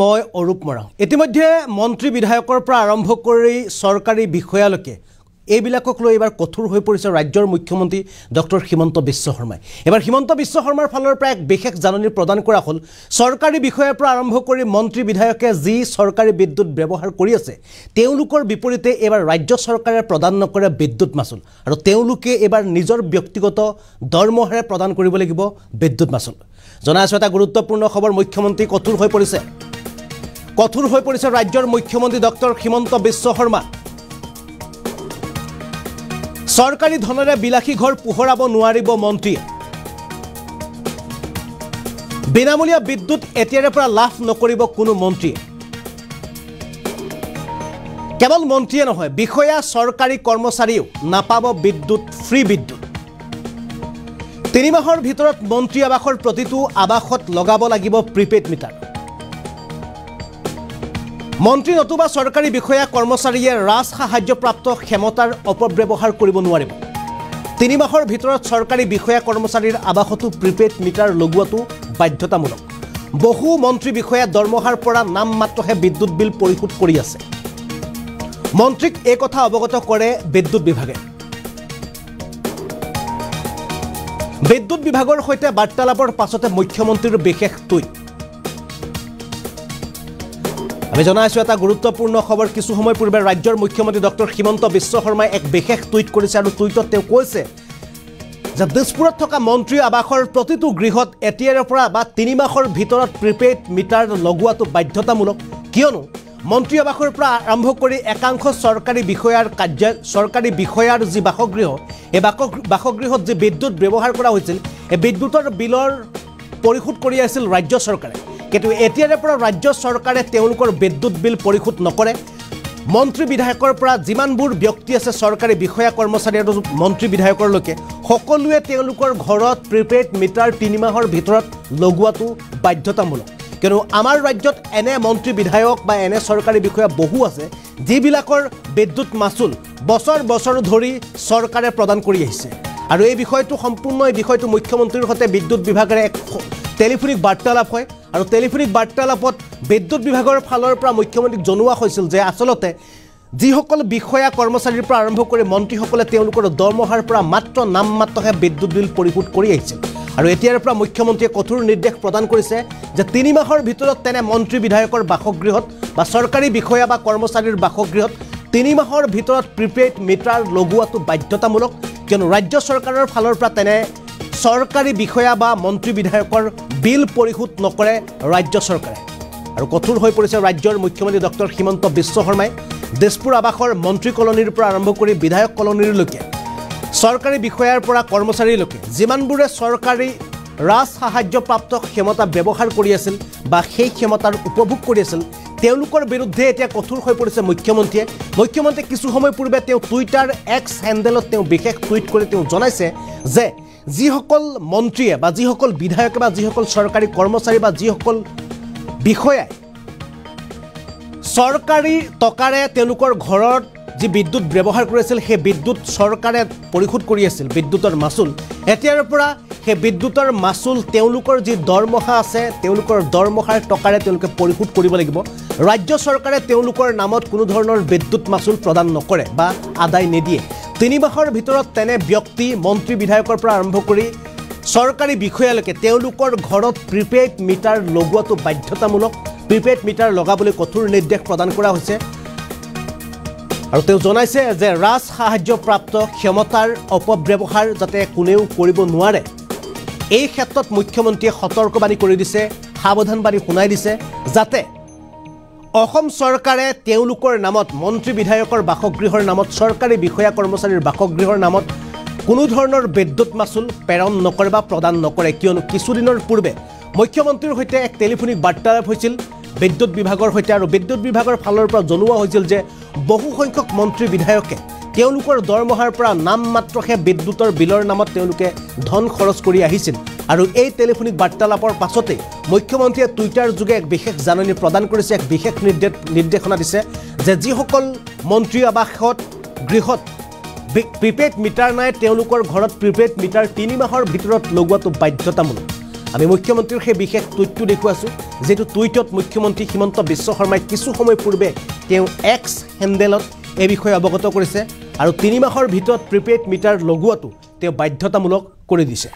মই অৰূপ মৰাং ইতিমধ্যে মন্ত্ৰী বিধায়কৰ পৰা আৰম্ভ কৰি চৰকাৰী বিষয়ালৈকে এইবিলাকক লৈ এবাৰ কঠোৰ হৈ পৰিছে ৰাজ্যৰ মুখ্যমন্ত্ৰী ডক্টৰ হিমন্ত বিশ্ব শৰ্মাই এবাৰ হিমন্ত বিশ্ব শৰ্মাৰ ফালৰ পৰা এক বিশেষ জাননী প্ৰদান কৰা হ'ল চৰকাৰী বিষয়াৰ পৰা আৰম্ভ কৰি মন্ত্ৰী বিধায়কে যি চৰকাৰী বিদ্যুৎ ব্যৱহাৰ কৰি আছে তেওঁলোকৰ বিপৰীতে এবাৰ ৰাজ্য চৰকাৰে প্ৰদান নকৰে বিদ্যুৎ মাচুল আৰু তেওঁলোকে এবাৰ নিজৰ ব্যক্তিগত দৰমহাৰে প্ৰদান কৰিব লাগিব বিদ্যুৎ মাচুল জনাইছো এটা গুৰুত্বপূৰ্ণ খবৰ মুখ্যমন্ত্ৰী কঠোৰ হৈ পৰিছে ৰাজ্যৰ মুখ্যমন্ত্ৰী ডক্টৰ হিমন্ত বিশ্ব শৰ্মা চৰকাৰী ধনেৰে বিলাসী ঘৰ পোহৰাব নোৱাৰিব মন্ত্ৰীয়ে বিনামূলীয়া বিদ্যুৎ এতিয়াৰে পৰা লাভ নকৰিব কোনো মন্ত্ৰীয়ে কেৱল মন্ত্ৰীয়ে নহয় বিষয়া চৰকাৰী কৰ্মচাৰীও নাপাব বিদ্যুৎ ফ্ৰী বিদ্যুৎ 3 মাহৰ ভিতৰত মন্ত্ৰী আবাসৰ প্ৰতিটো আবাসত লগাব লাগিব প্ৰিপেড মিটাৰ মন্ত্ৰী নতুবা চৰকাৰী বিষয়া কৰ্মচাৰীয়ে ৰাজ সাহায্যপ্ৰাপ্ত ক্ষমতাৰ অপব্যৱহাৰ কৰিব নোৱাৰিব 3 মাহৰ ভিতৰত চৰকাৰী বিষয়া কৰ্মচাৰীৰ আবাসতো প্ৰিপেড মিটাৰ লগোৱাটো বাধ্যতামূলক বহু মন্ত্ৰী বিষয়া দৰমহাৰ পৰা নাম মাত্ৰহে বিদ্যুৎ বিল পৰিশোধ কৰি আছে মন্ত্ৰীক এই কথা অৱগত কৰে বিদ্যুৎ বিভাগৰ সৈতে বাৰ্তালাপৰ পাছতে মুখ্যমন্ত্ৰীৰ বিশেষ টুইট আমি জনাইছো এটা গুৰুত্বপূৰ্ণ খবৰ কিছু সময় পূৰ্বে ৰাজ্যৰ মুখ্যমন্ত্ৰী ডক্টৰ হিমন্ত বিশ্ব শৰ্মাই এক বিশেষ টুইট কৰিছে আৰু টুইটত তেওঁ কৈছে যে দিছপুৰত থকা মন্ত্ৰী আবাসৰ প্ৰতিটো গৃহত এতিয়াৰ পৰা বা 3 মাহৰ ভিতৰত প্ৰিপেড মিটাৰ লগোৱাটো বাধ্যতামূলক কিয়নো মন্ত্ৰী আবাসৰ পৰা আৰম্ভ কৰি একাংশ চৰকাৰী বিষয়াৰ যি বাসগৃহ এই বাসগৃহত যি বিদ্যুৎ ব্যৱহাৰ কৰা হৈছিল এই বিদ্যুৎৰ বিলৰ পৰিশোধ কৰি আছিল ৰাজ্য চৰকাৰে কিন্তু এতিয়াৰে পৰা ৰাজ্য চৰকাৰে তেওঁলোকৰ বিদ্যুৎ বিল পৰিশোধ নকৰে মন্ত্ৰী বিধায়কৰ পৰা যিমানবোৰ ব্যক্তি আছে চৰকাৰী বিষয়া কৰ্মচাৰী আৰু মন্ত্ৰী বিধায়কৰলৈকে সকলোৱে তেওঁলোকৰ ঘৰত প্ৰিপেড মিটাৰ 3 মাহৰ ভিতৰত লগোৱাটো বাধ্যতামূলক কিন্তু আমাৰ ৰাজ্যত এনে মন্ত্ৰী বিধায়ক বা এনে চৰকাৰী বিষয়া বহু আছে যিবিলাকৰ বিদ্যুৎ মাচুল বছৰ ধৰি চৰকাৰে প্ৰদান কৰি আহিছে আৰু এই বিষয়টো মুখ্যমন্ত্ৰীৰ সৈতে বিদ্যুৎ বিভাগৰ এক টেলিফোনিক বাৰ্তালাপ হয় আৰু টেলিফোনিক বাৰ্তালাপত বিদ্যুৎ বিভাগৰ ফালৰ পৰা মুখ্যমন্ত্ৰীক জনোৱা হৈছিল যে আসলতে যিসকল বিষয়া কৰ্মচাৰীৰ পৰা আৰম্ভ কৰি মন্ত্ৰীসকলে তেওঁলোকৰ দৰমহাৰ পৰা মাত্ৰ নাম মাত্ৰহে বিদ্যুৎ বিল পৰিশোধ কৰি আহিছিল আৰু এতিয়াৰ পৰা মুখ্যমন্ত্ৰীয়ে কঠোৰ নিৰ্দেশ প্ৰদান কৰিছে যে 3 মাহৰ ভিতৰত তেনে মন্ত্ৰী বিধায়কৰ বাসগৃহত বা চৰকাৰী বিষয়া বা কৰ্মচাৰীৰ বাসগৃহত 3 মাহৰ ভিতৰত প্ৰিপেড মিটাৰ লগোৱাটো বাধ্যতামূলক কিয়নো ৰাজ্য চৰকাৰৰ ফালৰ পৰা তেনে চৰকাৰী বিষয়া বা মন্ত্ৰী বিধায়কৰ বিল পৰিশোধ নকৰে ৰাজ্য চৰকাৰে আৰু কঠোৰ হৈ পৰিছে ৰাজ্যৰ মুখ্যমন্ত্ৰী ডক্টৰ হিমন্ত বিশ্ব শৰ্মাই দিছপুৰ আবাসৰ মন্ত্ৰী কলনীৰ পৰা আৰম্ভ কৰি বিধায়ক কলনীৰলৈকে চৰকাৰী বিষয়াৰ পৰা কৰ্মচাৰীলৈকে যিমানবোৰে চৰকাৰী ৰাজ সাহায্যপ্ৰাপ্ত ক্ষমতা ব্যৱহাৰ কৰি আছিল বা সেই ক্ষমতাৰ উপভোগ কৰি আছিল তেওঁলোকৰ বিৰুদ্ধে এতিয়া কঠোৰ হৈ পৰিছে মুখ্যমন্ত্ৰীয়ে কিছু সময় পূৰ্বে তেওঁ টুইটাৰ এক্স হেণ্ডেলত তেওঁ বিশেষ টুইট কৰি তেওঁ জনাইছে যে যিসকল মন্ত্ৰীয়ে বা যিসকল বিধায়কে বা যিসকল চৰকাৰী কৰ্মচাৰী বা যিসকল বিষয়াই চৰকাৰী টকাৰে তেওঁলোকৰ ঘৰত যি বিদ্যুৎ ব্যৱহাৰ কৰিছিল সেই বিদ্যুৎ চৰকাৰে পৰিশোধ কৰি আছিল বিদ্যুৎৰ মাচুল এতিয়াৰ পৰা সেই বিদ্যুৎৰ মাচুল তেওঁলোকৰ যি দৰমহা আছে তেওঁলোকৰ দৰমহাৰ টকাৰে তেওঁলোকে পৰিশোধ কৰিব লাগিব ৰাজ্য চৰকাৰে তেওঁলোকৰ নামত কোনো ধৰণৰ বিদ্যুৎ মাচুল প্ৰদান নকৰে বা আদায় নিদিয়ে 3 মাহৰ ভিতৰত তেনে ব্যক্তি মন্ত্ৰী বিধায়কৰ পৰা আৰম্ভ কৰি চৰকাৰী বিষয়ালৈকে তেওঁলোকৰ ঘৰত প্ৰিপেড মিটাৰ লগোৱাটো বাধ্যতামূলক প্ৰিপেড মিটাৰ লগাবলৈ কঠোৰ নিৰ্দেশ প্ৰদান কৰা হৈছে আৰু তেওঁ জনাইছে যে ৰাজ সাহায্যপ্ৰাপ্ত ক্ষমতাৰ অপব্যৱহাৰ যাতে কোনেও কৰিব নোৱাৰে এই ক্ষেত্ৰত মুখ্যমন্ত্ৰীয়ে সতৰ্কবাণী কৰি দিছে সাৱধানবাণী শুনাই দিছে যাতে অসম চৰকাৰে তেওঁলোকৰ নামত মন্ত্ৰী বিধায়কৰ বাসগৃহৰ নামত চৰকাৰী বিষয়া কৰ্মচাৰীৰ বাসগৃহৰ নামত কোনো ধৰণৰ বিদ্যুৎ মাচুল প্ৰেৰণ নকৰে বা প্ৰদান নকৰে কিয়নো কিছুদিনৰ পূৰ্বে মুখ্যমন্ত্ৰীৰ সৈতে এক টেলিফোনিক বাৰ্তালাপ হৈছিল বিদ্যুৎ বিভাগৰ সৈতে আৰু বিদ্যুৎ বিভাগৰ ফালৰ পৰা জনোৱা হৈছিল যে বহু সংখ্যক মন্ত্ৰী বিধায়কে তেওঁলোকৰ দৰমহাৰ পৰা নাম মাত্ৰহে বিদ্যুৎৰ বিলৰ নামত তেওঁলোকে ধন খৰচ কৰি আহিছিল আৰু এই টেলিফোনিক বাৰ্তালাপৰ পাছতে মুখ্যমন্ত্ৰীয়ে টুইটাৰ যোগে এক বিশেষ জাননী প্ৰদান কৰিছে এক বিশেষ নিৰ্দেশনা দিছে যে যিসকল মন্ত্ৰী আবাসত গৃহত প্ৰিপেড মিটাৰ নাই তেওঁলোকৰ ঘৰত প্ৰিপেড মিটাৰ 3 মাহৰ ভিতৰত লগোৱাটো বাধ্যতামূলক আমি মুখ্যমন্ত্ৰীৰ সেই বিশেষ টুইটটো দেখুৱাইছোঁ যেটো টুইটত মুখ্যমন্ত্ৰী হিমন্ত বিশ্ব শৰ্মাই কিছু সময় পূৰ্বে তেওঁ এক্স হেণ্ডেলত এই বিষয়ে অৱগত কৰিছে আৰু 3 মাহৰ ভিতৰত প্ৰিপেইড মিটাৰ লগোৱাটো তেওঁ বাধ্যতামূলক কৰি দিছে